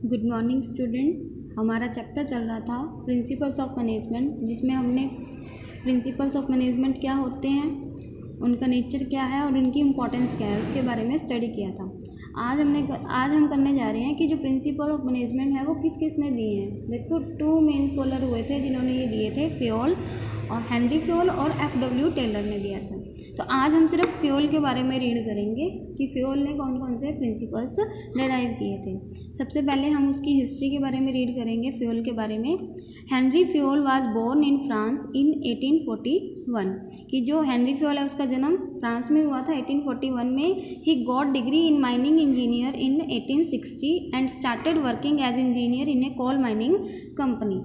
Good morning students. हमारा chapter चल रहा था प्रिंसिपल्स ऑफ मैनेजमेंट, जिसमें हमने प्रिंसिपल्स ऑफ मैनेजमेंट क्या होते हैं, उनका नेचर क्या है और उनकी इम्पोर्टेंस क्या है, उसके बारे में स्टडी किया था। आज हम करने जा रहे हैं कि जो प्रिंसिपल ऑफ मैनेजमेंट है वो किस किस ने दिए हैं। देखो, 2 मेन स्कॉलर हुए थे जिन्होंने ये दिए थे, फ्योल और हेनरी फ्योल और F.W. टेलर ने दिया था। तो आज हम सिर्फ फ्योल के बारे में रीड करेंगे कि फ्योल ने कौन कौन से प्रिंसिपल्स डिराइव किए थे। सबसे पहले हम उसकी हिस्ट्री के बारे में रीड करेंगे फ्योल के बारे में। Henri Fayol was born in France in 1841, कि जो हेनरी फ्योल है उसका जन्म फ्रांस में हुआ था 1841 में। He got degree in mining engineer in 1860 and started working as engineer in a coal mining company.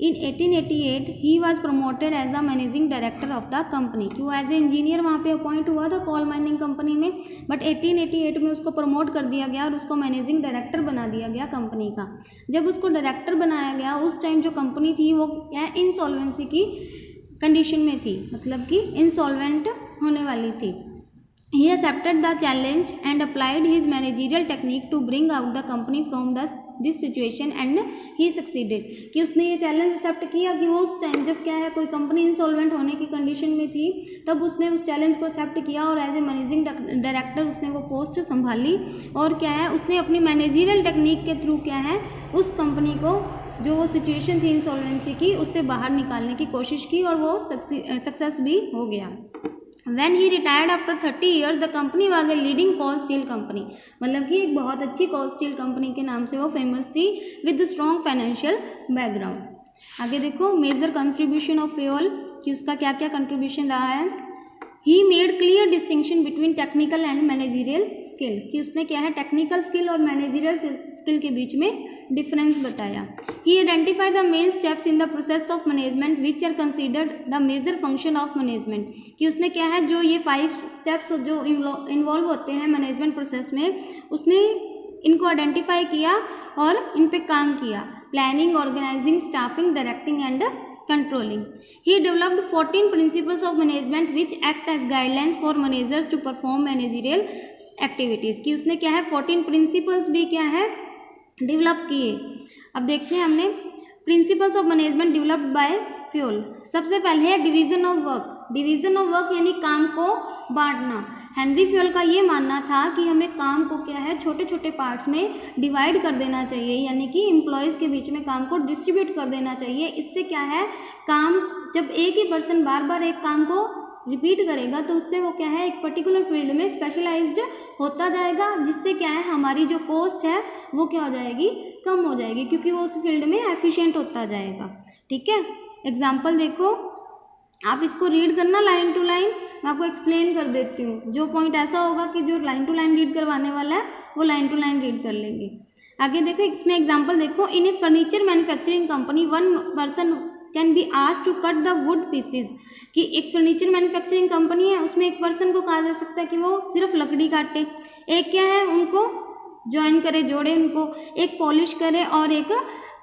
In 1888 he was promoted as the managing director of the company, कि वो as a engineer वहाँ पे appoint हुआ था कोल mining company में, but 1888 में उसको promote कर दिया गया और उसको मैनेजिंग डायरेक्टर बना दिया गया कंपनी का। जब उसको डायरेक्टर बनाया गया उस टाइम जो कंपनी थी वो क्या इंसॉल्वेंसी की कंडीशन में थी, मतलब कि इंसॉल्वेंट होने वाली थी। He accepted the challenge and applied his managerial technique to bring out the company from this situation and he succeeded, कि उसने ये चैलेंज एक्सेप्ट किया कि वो उस टाइम जब क्या है कोई कंपनी इंसॉल्वेंट होने की कंडीशन में थी, तब उसने उस चैलेंज को एक्सेप्ट किया और एज ए मैनेजिंग डायरेक्टर उसने वो पोस्ट संभाली। और क्या है उसने अपनी मैनेजरियल टेक्निक के थ्रू क्या है उस कंपनी को, जो वो सिचुएशन थी इंसॉल्वेंसी की, उससे बाहर निकालने की कोशिश की और वो सक्सेस भी हो गया। When he retired after 30 years, the company was a leading coal steel company, मतलब कि एक बहुत अच्छी कोल स्टील कंपनी के नाम से वो फेमस थी विद स्ट्रॉन्ग फाइनेंशियल बैकग्राउंड। आगे देखो मेजर कंट्रीब्यूशन ऑफ फ्योल, कि उसका क्या क्या कंट्रीब्यूशन रहा है। He made clear distinction between technical and managerial skill, कि उसने क्या है टेक्निकल स्किल और मैनेजरियल स्किल के बीच में डिफरेंस बताया। He identified the main steps in the process of management which are considered the major function of management, कि उसने क्या है जो ये 5 स्टेप्स जो इन्वॉल्व होते हैं मैनेजमेंट प्रोसेस में, उसने इनको आइडेंटिफाई किया और इन पे काम किया। Planning, organising, staffing, directing and controlling. He developed 14 principles of management which act as guidelines for managers to perform managerial activities, कि उसने क्या है 14 principles भी क्या है डेवलप किए। अब देखते हैं हमने principles of management developed by Fayol. सबसे पहले है division of work. Division of work यानी काम को बांटना। हेनरी फ्योल का ये मानना था कि हमें काम को क्या है छोटे छोटे पार्ट्स में डिवाइड कर देना चाहिए, यानी कि एम्प्लॉयज़ के बीच में काम को डिस्ट्रीब्यूट कर देना चाहिए। इससे क्या है काम, जब एक ही पर्सन बार बार एक काम को रिपीट करेगा तो उससे वो क्या है एक पर्टिकुलर फील्ड में स्पेशलाइज्ड होता जाएगा, जिससे क्या है हमारी जो कॉस्ट है वो क्या हो जाएगी, कम हो जाएगी, क्योंकि वो उस फील्ड में एफिशिएंट होता जाएगा। ठीक है, एग्जाम्पल देखो, आप इसको रीड करना लाइन टू लाइन, मैं आपको एक्सप्लेन कर देती हूँ। जो पॉइंट ऐसा होगा कि जो लाइन टू लाइन रीड करवाने वाला है वो लाइन टू लाइन रीड कर लेंगे। आगे देखो, इसमें एग्जाम्पल देखो, in a furniture manufacturing company 1 person can be asked to cut the wood pieces, कि एक फर्नीचर मैन्युफैक्चरिंग कंपनी है उसमें एक पर्सन को कहा जा सकता है कि वो सिर्फ लकड़ी काटे, एक क्या है उनको ज्वाइन करे, जोड़े उनको, एक पॉलिश करे और एक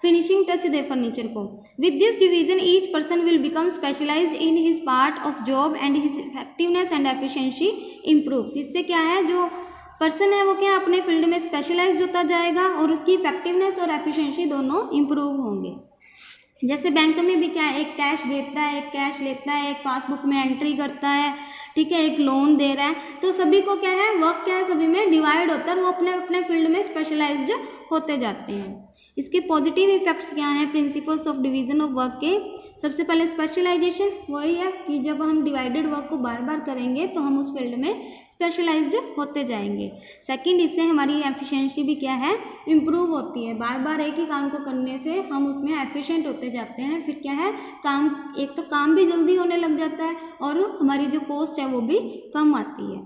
फिनिशिंग टच दे फर्नीचर को। With this division each person will become specialised in his part of job and his effectiveness and efficiency improves. इससे क्या है जो पर्सन है वो क्या अपने फील्ड में स्पेशलाइज्ड होता जाएगा और उसकी इफेक्टिवनेस और एफिशिएंसी दोनों इम्प्रूव होंगे। जैसे बैंक में भी क्या है, एक कैश देता है, एक कैश लेता है, एक पासबुक में एंट्री करता है, ठीक है, एक लोन दे रहा है, तो सभी को क्या है वर्क क्या है सभी में डिवाइड होता है, वो अपने अपने फील्ड में स्पेशलाइज्ड होते जाते हैं। इसके पॉजिटिव इफेक्ट्स क्या हैं principles of division of work के। सबसे पहले स्पेशलाइजेशन, वही है कि जब हम डिवाइडेड वर्क को बार बार करेंगे तो हम उस फील्ड में स्पेशलाइज्ड होते जाएंगे। सेकंड, इससे हमारी एफिशिएंसी भी क्या है इम्प्रूव होती है। बार बार एक ही काम को करने से हम उसमें एफिशिएंट होते जाते हैं, फिर क्या है काम, एक तो काम भी जल्दी होने लग जाता है और हमारी जो कॉस्ट है वो भी कम आती है।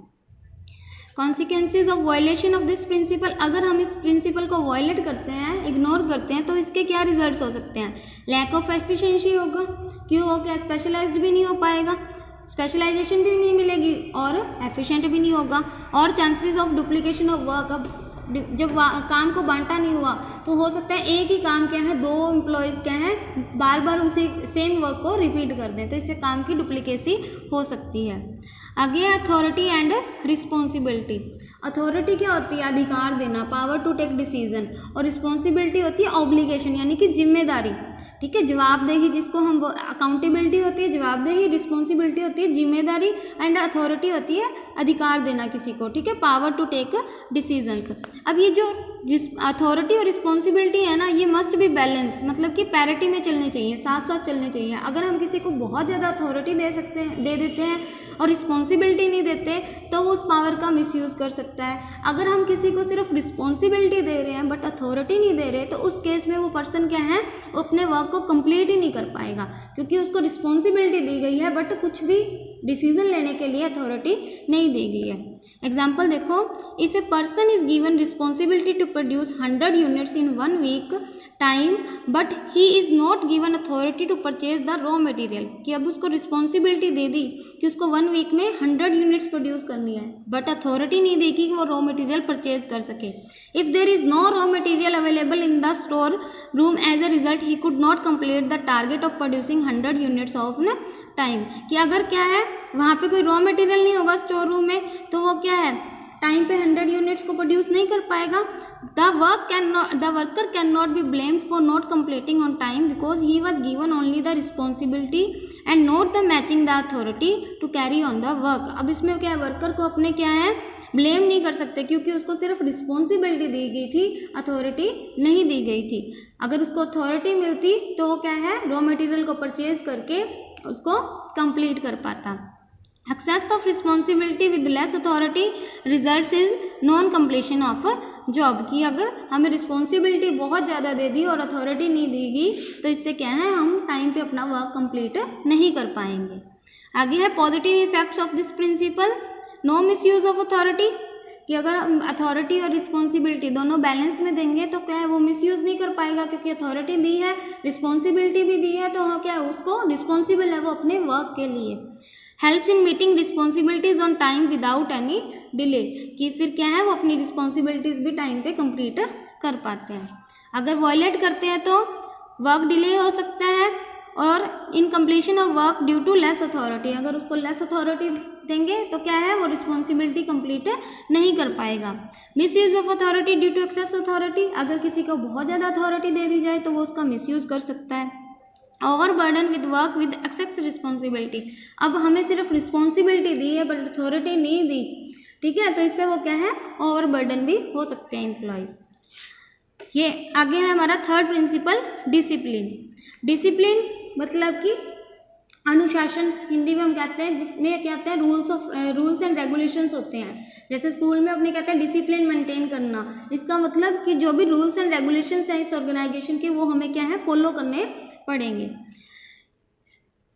Consequences of violation of this principal, अगर हम इस प्रिंसिपल को वायलेट करते हैं, इग्नोर करते हैं, तो इसके क्या रिजल्ट्स हो सकते हैं। लैक ऑफ एफिशिएंसी होगा, क्यों हो क्या स्पेशलाइज्ड भी नहीं हो पाएगा, स्पेशलाइजेशन भी नहीं मिलेगी और एफिशिएंट भी नहीं होगा। और chances of duplication of work, अब जब काम को बांटा नहीं हुआ तो हो सकता है एक ही काम क्या है 2 एम्प्लॉयज़ क्या है बार बार उसी सेम वर्क को रिपीट कर दें, तो इससे काम की डुप्लीकेसी हो सकती है। आगे अथॉरिटी एंड रिस्पॉन्सिबिलिटी, अथॉरिटी क्या होती है? अधिकार देना, पावर टू टेक डिसीजन, और रिस्पॉन्सिबिलिटी होती है ऑब्लिगेशन यानी कि जिम्मेदारी, ठीक है, जवाबदेही जिसको हम अकाउंटेबिलिटी होती है जवाबदेही, रिस्पॉन्सिबिलिटी होती है जिम्मेदारी, एंड अथॉरिटी होती है अधिकार देना किसी को, ठीक है, पावर टू टेक डिसीजंस। अब ये जो अथॉरिटी और रिस्पॉन्सिबिलिटी है ना, ये मस्ट बी बैलेंस, मतलब कि पैरिटी में चलने चाहिए, साथ साथ चलने चाहिए। अगर हम किसी को बहुत ज़्यादा अथॉरिटी दे देते हैं और रिस्पॉन्सिबिलिटी नहीं देते तो वो उस पावर का मिसयूज़ कर सकता है। अगर हम किसी को सिर्फ रिस्पॉन्सिबिलिटी दे रहे हैं बट अथॉरिटी नहीं दे रहे तो उस केस में वो पर्सन क्या है, अपने वर्क को कंप्लीट ही नहीं कर पाएगा, क्योंकि उसको रिस्पॉन्सिबिलिटी दी गई है बट कुछ भी डिसीजन लेने के लिए अथॉरिटी नहीं दी गई है। एग्जाम्पल देखो, if a person is given responsibility to produce 100 units in 1 week time but he is not given authority to purchase the raw material, कि अब उसको रिस्पॉन्सिबिलिटी दे दी कि उसको 1 वीक में 100 यूनिट्स प्रोड्यूस करनी है, बट अथॉरिटी नहीं दी कि वो रॉ मटेरियल परचेज कर सके। If there is no raw material available in the store room as a result he could not complete the target of producing 100 units of in time, कि अगर क्या है वहाँ पे कोई रॉ मटेरियल नहीं होगा स्टोर रूम में तो वो क्या है टाइम पे 100 यूनिट्स को प्रोड्यूस नहीं कर पाएगा। The worker can not be blamed for not completing on time because he was given only the responsibility and not the matching the authority to carry on the work. अब इसमें क्या है, worker को अपने क्या है ब्लेम नहीं कर सकते क्योंकि उसको सिर्फ रिस्पॉन्सिबिलिटी दी गई थी, अथॉरिटी नहीं दी गई थी। अगर उसको अथॉरिटी मिलती तो वो क्या है रॉ मटेरियल को परचेज करके उसको कंप्लीट कर पाता। Excess of responsibility with less authority results is non completion of job, की अगर हमें रिस्पॉन्सिबिलिटी बहुत ज़्यादा दे दी और अथॉरिटी नहीं दी गई तो इससे क्या है हम टाइम पे अपना वर्क कंप्लीट नहीं कर पाएंगे। आगे है positive effects of this principle, no misuse of authority, कि अगर हम अथॉरिटी और रिस्पॉन्सिबिलिटी दोनों बैलेंस में देंगे तो क्या है वो मिसयूज़ नहीं कर पाएगा, क्योंकि अथॉरिटी दी है रिस्पॉन्सिबिलिटी भी दी है तो हाँ क्या है उसको रिस्पॉन्सिबल है वो अपने वर्क के लिए। Helps in meeting responsibilities on time without any delay, कि फिर क्या है वो अपनी रिस्पॉन्सिबिलिटीज भी टाइम पे कंप्लीट कर पाते हैं। अगर वॉयलेट करते हैं तो वर्क डिले हो सकता है, और in completion of work due to less authority, अगर उसको लेस अथॉरिटी देंगे तो क्या है वो रिस्पॉन्सिबिलिटी कंप्लीट नहीं कर पाएगा। Misuse of authority due to excess authority, अगर किसी को बहुत ज़्यादा अथॉरिटी दे दी जाए तो वो उसका मिसयूज़ कर सकता है। Over burden with work with excess responsibility, अब हमें सिर्फ रिस्पॉन्सिबिलिटी दी है बट अथॉरिटी नहीं दी, ठीक है, तो इससे वो क्या है ओवर बर्डन भी हो सकते हैं एम्प्लॉयज़। ये आगे है हमारा थर्ड प्रिंसिपल डिसिप्लिन। डिसिप्लिन मतलब कि अनुशासन, हिंदी में हम कहते हैं, जिसमें क्या कहते हैं रूल्स एंड रेगुलेशंस होते हैं। जैसे स्कूल में अपने कहते हैं डिसिप्लिन मेंटेन करना, इसका मतलब कि जो भी रूल्स एंड रेगुलेशंस हैं इस ऑर्गेनाइजेशन के वो हमें क्या है फॉलो करने पड़ेंगे।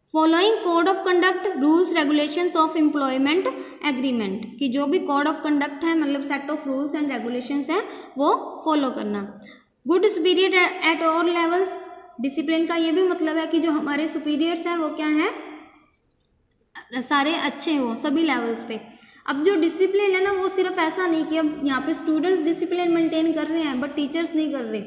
Following code of conduct, rules regulations of employment agreement, कि जो भी कोड ऑफ कंडक्ट है मतलब set of rules and regulations हैं वो फॉलो करना। Good superior at all levels, discipline का ये भी मतलब है कि जो हमारे सुपीरियर्स हैं वो क्या हैं सारे अच्छे हों सभी लेवल्स पे। अब जो डिसिप्लिन है ना वो सिर्फ ऐसा नहीं कि अब यहाँ पे स्टूडेंट्स डिसिप्लिन मेंटेन कर रहे हैं बट टीचर्स नहीं कर रहे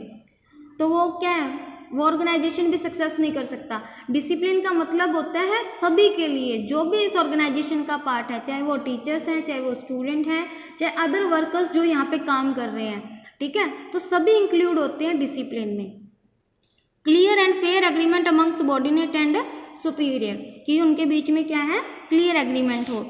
तो वो क्या है वो ऑर्गेनाइजेशन भी सक्सेस नहीं कर सकता। डिसिप्लिन का मतलब होता है सभी के लिए, जो भी इस ऑर्गेनाइजेशन का पार्ट है, चाहे वो टीचर्स हैं, चाहे वो स्टूडेंट हैं, चाहे अदर वर्कर्स जो यहाँ पे काम कर रहे हैं, ठीक है, तो सभी इंक्लूड होते हैं डिसिप्लिन में। Clear and fair agreement among subordinate and superior, कि उनके बीच में क्या है क्लियर एग्रीमेंट हो।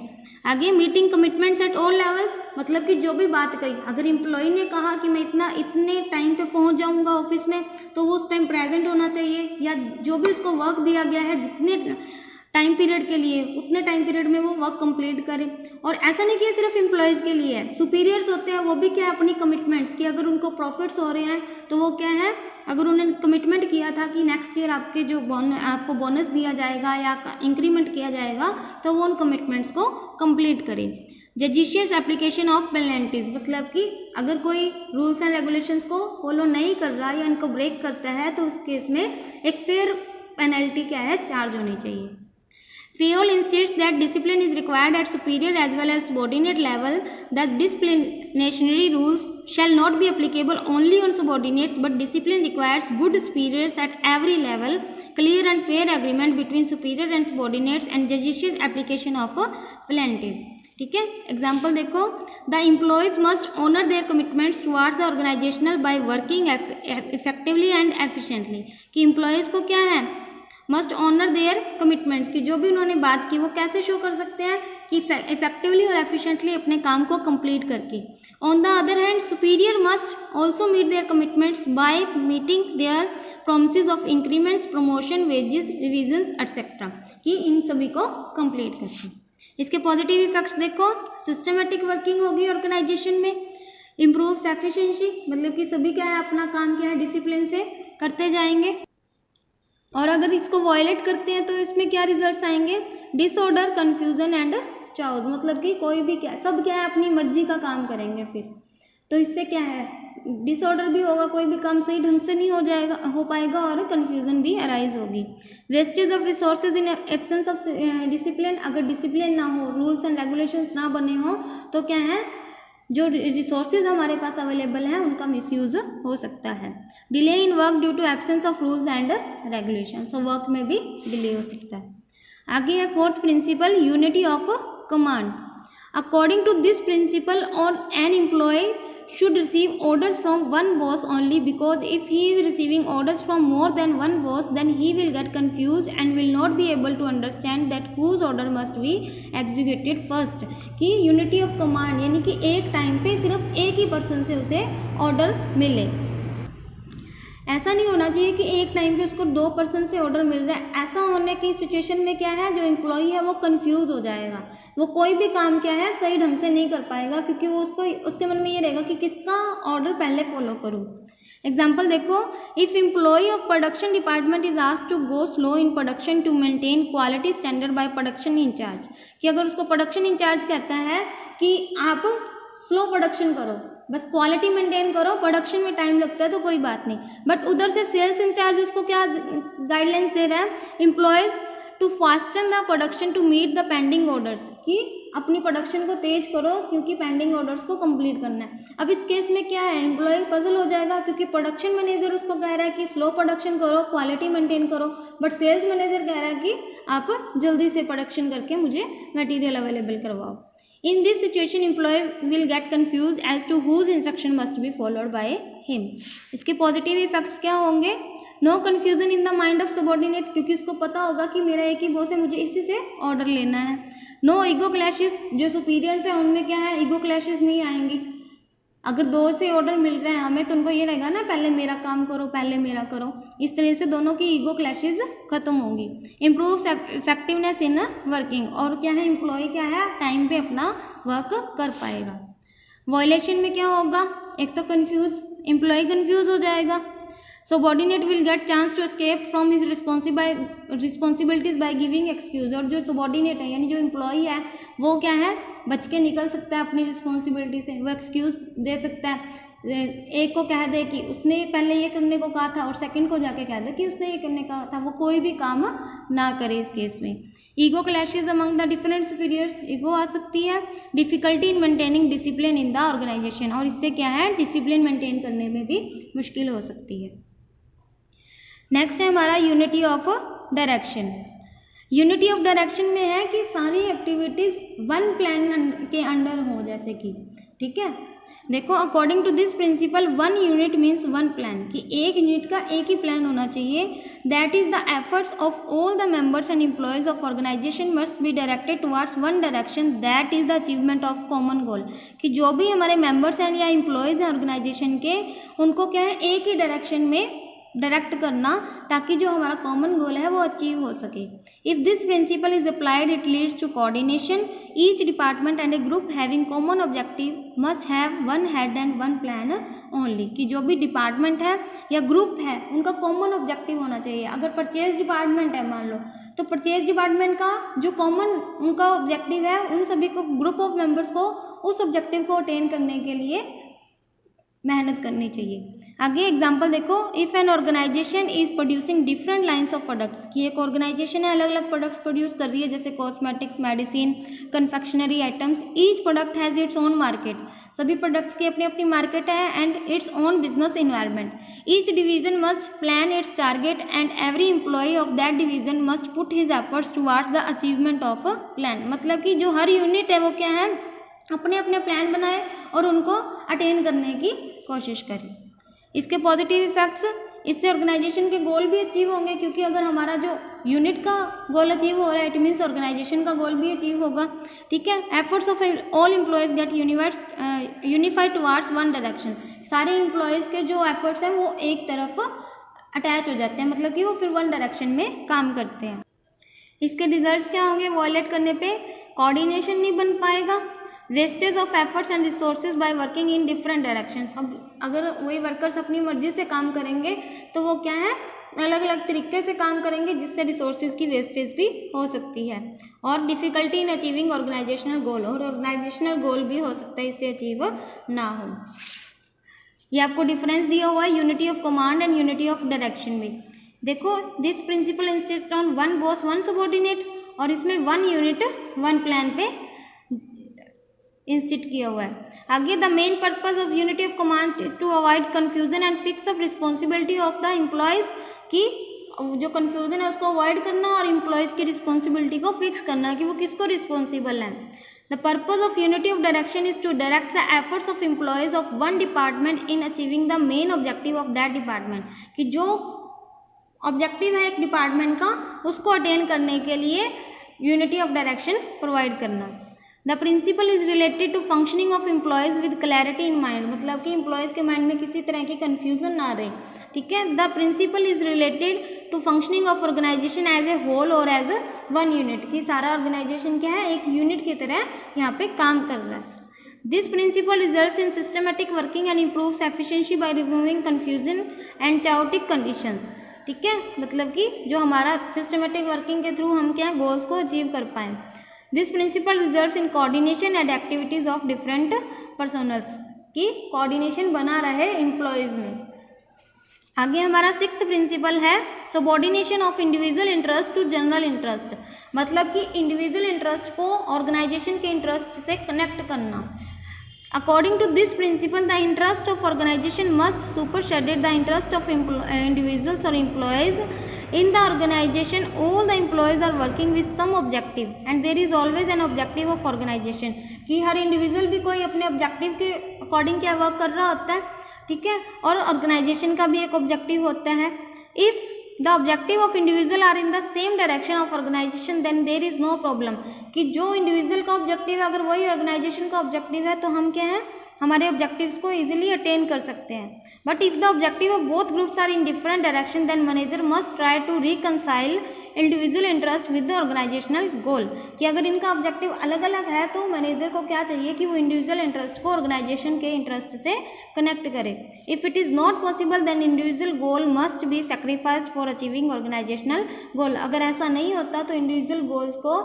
आगे meeting commitments at all levels, मतलब कि जो भी बात कही, अगर एम्प्लॉय ने कहा कि मैं इतने टाइम पे पहुंच जाऊंगा ऑफिस में तो वो उस टाइम प्रेजेंट होना चाहिए, या जो भी उसको वर्क दिया गया है जितने टाइम पीरियड के लिए उतने टाइम पीरियड में वो वर्क कंप्लीट करे। और ऐसा नहीं कि ये सिर्फ एम्प्लॉयज़ के लिए है, सुपीरियर्स होते हैं वो भी क्या है अपनी कमिटमेंट्स की, अगर उनको प्रॉफिट्स हो रहे हैं तो वो क्या है अगर उन्होंने कमिटमेंट किया था कि नेक्स्ट ईयर आपके जो आपको बोनस दिया जाएगा या इंक्रीमेंट किया जाएगा तो वो उन कमिटमेंट्स को कंप्लीट करें। जजिशियस एप्लीकेशन ऑफ पेनल्टीज, मतलब कि अगर कोई रूल्स एंड रेगुलेशंस को फॉलो नहीं कर रहा या इनको ब्रेक करता है तो उस केस में एक फेयर पेनल्टी क्या है चार्ज होनी चाहिए। Fayol insists that discipline is required at superior as well as subordinate level, that disciplinary rules shall not be applicable only on subordinates, but discipline requires good superiors at every level, clear and fair agreement between superior and subordinates, and judicious application of penalties. ठीक है। Example देखो, the employees must honour their commitments towards the organisational by working effectively and efficiently, कि employees को क्या है, must honour their commitments, कि जो भी उन्होंने बात की वो कैसे शो कर सकते हैं कि इफेक्टिवली और एफिशिएंटली अपने काम को कंप्लीट करके। On the other hand superior must also meet their commitments by meeting their promises of increments, promotion, wages, revisions etcetera, कि इन सभी को कंप्लीट करके। इसके पॉजिटिव इफेक्ट्स देखो, सिस्टमेटिक वर्किंग होगी ऑर्गेनाइजेशन में, इम्प्रूव्स एफिशिएंसी, मतलब कि सभी क्या है अपना काम क्या है डिसिप्लिन से करते जाएंगे, और अगर इसको वायलेट करते हैं तो इसमें क्या रिजल्ट्स आएंगे, डिसऑर्डर, कंफ्यूजन एंड चाउस, मतलब कि कोई भी क्या सब क्या है अपनी मर्जी का काम करेंगे फिर, तो इससे क्या है डिसऑर्डर भी होगा, कोई भी काम सही ढंग से नहीं हो पाएगा और कन्फ्यूजन भी अराइज होगी। Wastage of resources in absence of discipline, अगर डिसिप्लिन ना हो, रूल्स एंड रेगुलेशंस ना बने हो तो क्या है जो रिसोर्सेज हमारे पास अवेलेबल हैं उनका मिसयूज हो सकता है। Delay in work due to absence of rules and regulation, so work में भी डिले हो सकता है। आगे है fourth principle, unity of command. According to this principle on an employee should receive orders from one boss only, because if he is receiving orders from more than one boss then he will get confused and will not be able to understand that whose order must be executed first, कि unity of command यानी कि एक time पे सिर्फ एक ही person से उसे order मिले। ऐसा नहीं होना चाहिए कि एक टाइम पे उसको 2 पर्सन से ऑर्डर मिल रहा है, ऐसा होने की सिचुएशन में क्या है जो एम्प्लॉई है वो कंफ्यूज हो जाएगा, वो कोई भी काम क्या है सही ढंग से नहीं कर पाएगा, क्योंकि वो उसके मन में ये रहेगा कि किसका ऑर्डर पहले फॉलो करूँ। एग्जाम्पल देखो, if employee of production department is asked to go slow in production to maintain quality standard by production incharge, कि अगर उसको प्रोडक्शन इंचार्ज कहता है कि आप स्लो प्रोडक्शन करो, बस क्वालिटी मेंटेन करो, प्रोडक्शन में टाइम लगता है तो कोई बात नहीं, बट उधर से सेल्स इंचार्ज उसको क्या गाइडलाइंस दे रहा है, employees to fasten the production to meet the pending orders, कि अपनी प्रोडक्शन को तेज करो क्योंकि पेंडिंग ऑर्डर्स को कंप्लीट करना है। अब इस केस में क्या है, एम्प्लॉय पजल हो जाएगा क्योंकि प्रोडक्शन मैनेजर उसको कह रहा है कि स्लो प्रोडक्शन करो, क्वालिटी मेंटेन करो, बट सेल्स मैनेजर कह रहा है कि आप जल्दी से प्रोडक्शन करके मुझे मटेरियल अवेलेबल करवाओ। In this situation, employee will get confused as to whose instruction must be followed by him. इसके पॉजिटिव इफेक्ट्स क्या होंगे, no confusion in the mind of subordinate, क्योंकि उसको पता होगा कि मेरा एक ही बॉस है, मुझे इसी से ऑर्डर लेना है। नो ईगो क्लैशेस, जो सुपीरियर्स है उनमें क्या है ईगो क्लैशेस नहीं आएंगी, अगर 2 से ऑर्डर मिल रहे हैं हमें तो उनको ये रहेगा ना पहले मेरा काम करो, पहले मेरा करो, इस तरह से दोनों की ईगो क्लैशेज खत्म होंगी। इम्प्रूव्स इफेक्टिवनेस इन वर्किंग, और क्या है एम्प्लॉय क्या है टाइम पे अपना वर्क कर पाएगा। वायलेशन में क्या होगा, एक तो एम्प्लॉय कंफ्यूज हो जाएगा, subordinate will get chance to escape from his responsibilities by giving excuse, और जो सबॉर्डिनेट है यानी जो एम्प्लॉय है वो क्या है बच के निकल सकता है अपनी रिस्पॉन्सिबिलिटी से, वो एक्सक्यूज दे सकता है, एक को कह दे कि उसने पहले ये करने को कहा था और सेकंड को जाके कह दे कि उसने ये करने कहा था, वो कोई भी काम ना करे इस केस में। Ego clashes among the different superiors, ego आ सकती है। Difficulty in maintaining discipline in the organization, और इससे क्या है डिसिप्लिन मेंटेन करने में भी मुश्किल हो सकती है। नेक्स्ट है हमारा unity of direction. Unity of direction में है कि सारी एक्टिविटीज़ वन प्लान के अंडर हो, जैसे कि ठीक है देखो, according to this principle one unit means one plan, कि एक यूनिट का एक ही प्लान होना चाहिए। That is the efforts of all the members and employees of organisation must be directed towards one direction, that is the achievement of common goal, कि जो भी हमारे मेंबर्स हैं या एम्प्लॉयज हैं ऑर्गेनाइजेशन के, उनको क्या है एक ही डायरेक्शन में डायरेक्ट करना, ताकि जो हमारा कॉमन गोल है वो अचीव हो सके। If this principle is applied it leads to coordination, each department and a group having common objective must have one head and one plan only, कि जो भी डिपार्टमेंट है या ग्रुप है उनका कॉमन ऑब्जेक्टिव होना चाहिए। अगर परचेज डिपार्टमेंट है मान लो, तो परचेज डिपार्टमेंट का जो कॉमन उनका ऑब्जेक्टिव है, उन सभी को ग्रुप ऑफ मेंबर्स को उस ऑब्जेक्टिव को अटेन करने के लिए मेहनत करनी चाहिए। आगे एग्जाम्पल देखो, if an organisation is producing different lines of products, कि एक ऑर्गेनाइजेशन है अलग अलग प्रोडक्ट्स प्रोड्यूस कर रही है, जैसे cosmetics, medicine, confectionery items, each product has its own market, सभी प्रोडक्ट्स की अपनी अपनी मार्केट है, and its own business environment, each division must plan its target and every employee of that division must put his efforts towards the achievement of a plan. मतलब कि जो हर unit है वो क्या है, अपने अपने प्लान बनाए और उनको अटेन करने की कोशिश करें। इसके पॉजिटिव इफेक्ट्स, इससे ऑर्गेनाइजेशन के गोल भी अचीव होंगे, क्योंकि अगर हमारा जो यूनिट का गोल अचीव हो रहा है इट मीन्स ऑर्गेनाइजेशन का गोल भी अचीव होगा। ठीक है, efforts of all employees get unified towards one direction, सारे एम्प्लॉयज़ के जो एफर्ट्स हैं वो एक तरफ अटैच हो जाते हैं, मतलब कि वो फिर वन डायरेक्शन में काम करते हैं। इसके रिजल्ट्स क्या होंगे, वॉयलेट करने पे कोऑर्डिनेशन नहीं बन पाएगा, wastage of efforts and resources by working in different directions. अब अगर वही वर्कर्स अपनी मर्जी से काम करेंगे तो वो क्या है, अलग अलग तरीके से काम करेंगे, जिससे रिसोर्सेज की वेस्टेज भी हो सकती है। और डिफ़िकल्टी इन अचीविंग ऑर्गेनाइजेशनल गोल, और ऑर्गेनाइजेशनल गोल भी हो सकता है इससे अचीव ना हो। ये आपको डिफरेंस दिया हुआ है unity of command and unity of direction में। देखो, this principle insist on one boss one subordinate, और इसमें वन यूनिट वन प्लान पे इंस्टिट किया हुआ है। आगे, the main purpose of unity of command to avoid confusion and fix up responsibility of the employees, की जो कन्फ्यूजन है उसको अवॉइड करना और एम्प्लॉयज़ की रिस्पॉन्सिबिलिटी को फिक्स करना कि वो किसको रिस्पॉन्सिबल है। The purpose of unity of direction is to direct the efforts of employees of one department in achieving the main objective of that department, कि जो ऑब्जेक्टिव है एक डिपार्टमेंट का उसको अटेन करने के लिए यूनिटी ऑफ डायरेक्शन प्रोवाइड करना। The principle is related to functioning of employees with clarity in mind, मतलब कि एम्प्लॉयज़ के माइंड में किसी तरह की कन्फ्यूजन ना रहे। ठीक है, the principle is related to functioning of organisation as a whole और एज ए वन यूनिट, कि सारा ऑर्गेनाइजेशन क्या है, एक यूनिट की तरह यहाँ पे काम कर रहा है। This principle results in systematic working and improves efficiency by removing confusion and chaotic conditions. ठीक है, मतलब कि जो हमारा सिस्टमेटिक वर्किंग के थ्रू हम क्या गोल्स को अचीव कर पाएँ। This principle results in coordination and activities of different personnels, कि कोऑर्डिनेशन बना रहे एम्प्लॉयज़ में। आगे हमारा सिक्स्थ प्रिंसिपल है subordination of individual interest to general interest, मतलब कि इंडिविजुअल इंटरेस्ट को ऑर्गेनाइजेशन के इंटरेस्ट से कनेक्ट करना। According to this principle the interest of organisation must superseded the interest of individuals और employees in the organization. All the employees are working with some objective and there is always an objective of organization, कि हर individual भी कोई अपने objective के according क्या work कर रहा होता है। ठीक है, और ऑर्गेनाइजेशन का भी एक ऑब्जेक्टिव होता है। If the objective of individual are in the same direction of organisation then there is no problem, कि जो इंडिविजुअल का ऑब्जेक्टिव है अगर वही ऑर्गेनाइजेशन का ऑब्जेक्टिव है तो हम क्या है, हमारे ऑब्जेक्टिव्स को इजीली अटेन कर सकते हैं। But if the objective of both groups are in different direction then manager must try to reconcile individual interest with the organizational goal, कि अगर इनका ऑब्जेक्टिव अलग अलग है तो मैनेजर को क्या चाहिए कि वो इंडिविजुअल इंटरेस्ट को ऑर्गेनाइजेशन के इंटरेस्ट से कनेक्ट करे। If it is not possible then individual goal must be sacrificed for achieving organizational goal, अगर ऐसा नहीं होता तो इंडिविजुअल गोल्स को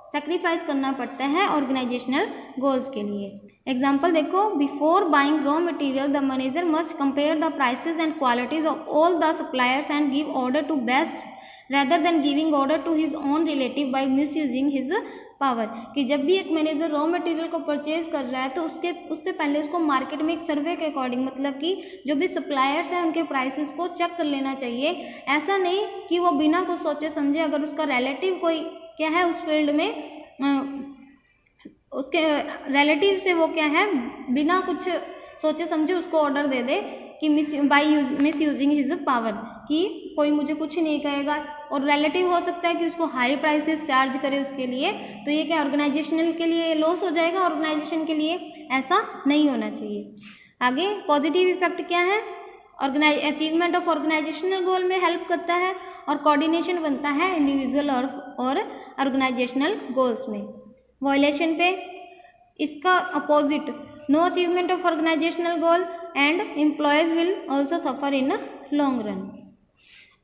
सेक्रीफाइस करना पड़ता है ऑर्गेनाइजेशनल गोल्स के लिए। एग्जाम्पल देखो, before buying raw material the manager must compare the prices and qualities of all the suppliers and give order to best rather than giving order to his own relative by misusing his power, कि जब भी एक manager raw material को purchase कर रहा है तो उससे पहले उसको मार्केट में एक सर्वे के अकॉर्डिंग, मतलब कि जो भी सप्लायर्स हैं उनके प्राइसेस को चेक कर लेना चाहिए। ऐसा नहीं कि वो बिना कुछ सोचे समझे, अगर उसका रिलेटिव कोई क्या है उस फील्ड में, उसके रिलेटिव से वो क्या है बिना कुछ सोचे समझे उसको ऑर्डर दे दे कि मिस यूजिंग हिज पावर, कि कोई मुझे कुछ नहीं कहेगा, और रिलेटिव हो सकता है कि उसको हाई प्राइसेस चार्ज करे उसके लिए, तो ये क्या ऑर्गेनाइजेशनल के लिए लॉस हो जाएगा, ऑर्गेनाइजेशन के लिए ऐसा नहीं होना चाहिए। आगे पॉजिटिव इफेक्ट क्या है, अचीवमेंट ऑफ ऑर्गेनाइजेशनल गोल में हेल्प करता है और कोऑर्डिनेशन बनता है इंडिविजुअल और ऑर्गेनाइजेशनल गोल्स में। वायलेशन पे इसका opposite, no achievement of organisational goal and employees will also suffer in long run.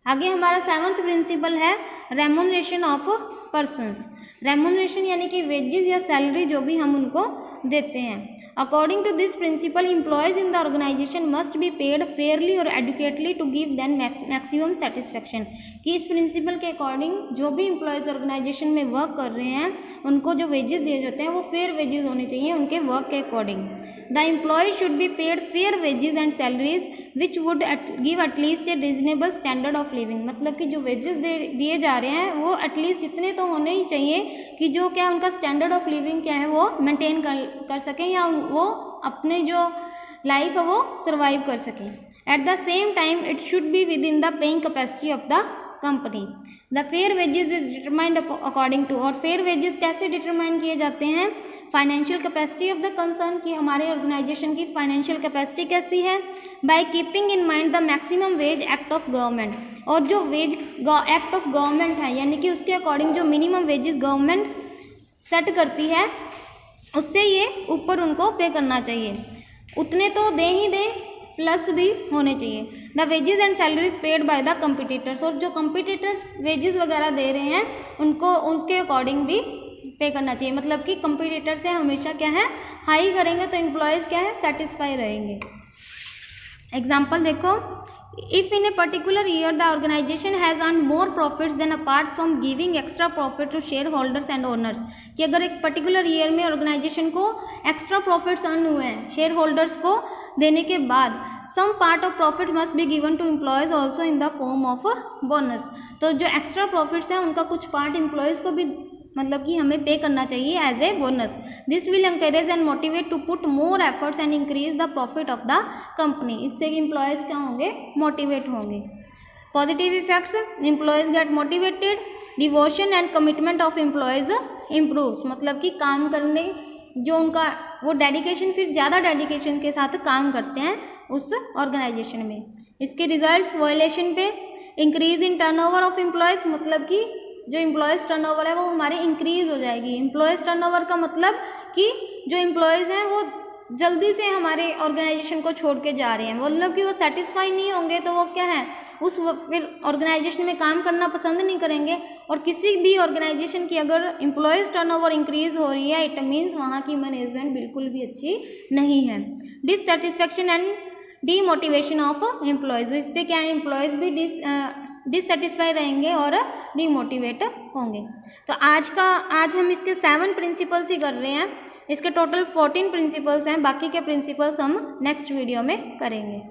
आगे हमारा 7th प्रिंसिपल है रेम्यूनरेशन ऑफ पर्सन्स। रेम्यूनरेशन यानी कि वेजेस या सैलरी जो भी हम उनको देते हैं। According to this principle employees in the organization must be paid fairly और adequately to give them maximum satisfaction, कि इस प्रिंसिपल के अकॉर्डिंग जो भी एम्प्लॉयज़ ऑर्गेनाइजेशन में वर्क कर रहे हैं उनको जो वेजेस दिए जाते हैं वो फेयर वेजेस होने चाहिए उनके वर्क के according. The employees should be paid fair wages and salaries which would give at least A reasonable standard of living, मतलब कि जो वेजेस दिए जा रहे हैं वो एटलीस्ट इतने तो होने ही चाहिए कि जो क्या उनका स्टैंडर्ड ऑफ लिविंग क्या है वो मेंटेन कर सकें या वो अपने जो लाइफ है वो सर्वाइव कर सकें। At the same time it should be within the paying capacity of the company. The fair wages is determined according to, और फेयर वेजेस कैसे डिटरमाइन किए जाते हैं, financial capacity of the concern, की हमारे organisation की financial capacity कैसी है, by keeping in mind the maximum wage act of government, और जो वेज एक्ट ऑफ गवर्नमेंट है यानी कि उसके अकॉर्डिंग जो मिनिमम वेजेस गवर्नमेंट सेट करती है उससे ये ऊपर उनको पे करना चाहिए, उतने तो दे ही दें प्लस भी होने चाहिए। The wages and salaries paid by the competitors, और जो कंपिटिटर्स वेजेस वगैरह दे रहे हैं उनको उसके अकॉर्डिंग भी पे करना चाहिए, मतलब कि कंपिटिटर से हमेशा क्या है हाई करेंगे तो एम्प्लॉयज़ क्या है सेटिस्फाई रहेंगे। एग्जाम्पल देखो, if in a particular year the organisation has earn more profits then apart from giving extra profit to shareholders and owners, कि अगर एक पर्टिकुलर ईयर में ऑर्गेनाइजेशन को एक्स्ट्रा प्रॉफिट्स अर्न हुए हैं शेयर होल्डर्स को देने के बाद, some part of profit must be given to employees also in the form of bonus, तो जो एक्स्ट्रा प्रॉफिट्स हैं उनका कुछ पार्ट एम्प्लॉयज़ को भी मतलब कि हमें पे करना चाहिए as a bonus. This will encourage and motivate to put more efforts and increase the profit of the company, इससे एम्प्लॉयज़ क्या होंगे मोटिवेट होंगे। Positive effects, employees get motivated, devotion and commitment of employees improves, मतलब कि काम करने जो उनका वो डेडिकेशन, फिर ज़्यादा डेडिकेशन के साथ काम करते हैं उस ऑर्गेनाइजेशन में। इसके रिजल्ट्स वॉयलेशन पे, increase in turnover of employees, मतलब कि जो एम्प्लॉयज़ टर्नओवर है वो हमारे इंक्रीज़ हो जाएगी। एम्प्लॉयज़ टर्नओवर का मतलब कि जो एम्प्लॉयज़ हैं वो जल्दी से हमारे ऑर्गेनाइजेशन को छोड़ के जा रहे हैं, मतलब कि वो सेटिस्फाई नहीं होंगे तो वो क्या है उस फिर ऑर्गेनाइजेशन में काम करना पसंद नहीं करेंगे। और किसी भी ऑर्गेनाइजेशन की अगर एम्प्लॉयज़ टर्नओवर इंक्रीज़ हो रही है इट मीन्स वहाँ की मैनेजमेंट बिल्कुल भी अच्छी नहीं है। Dissatisfaction and demotivation of employees, इससे क्या है एम्प्लॉयज़ भी डिससेटिस्फाई रहेंगे और डीमोटिवेट होंगे। तो आज हम इसके 7 प्रिंसिपल्स ही कर रहे हैं, इसके टोटल 14 प्रिंसिपल्स हैं, बाकी के प्रिंसिपल्स हम नेक्स्ट वीडियो में करेंगे।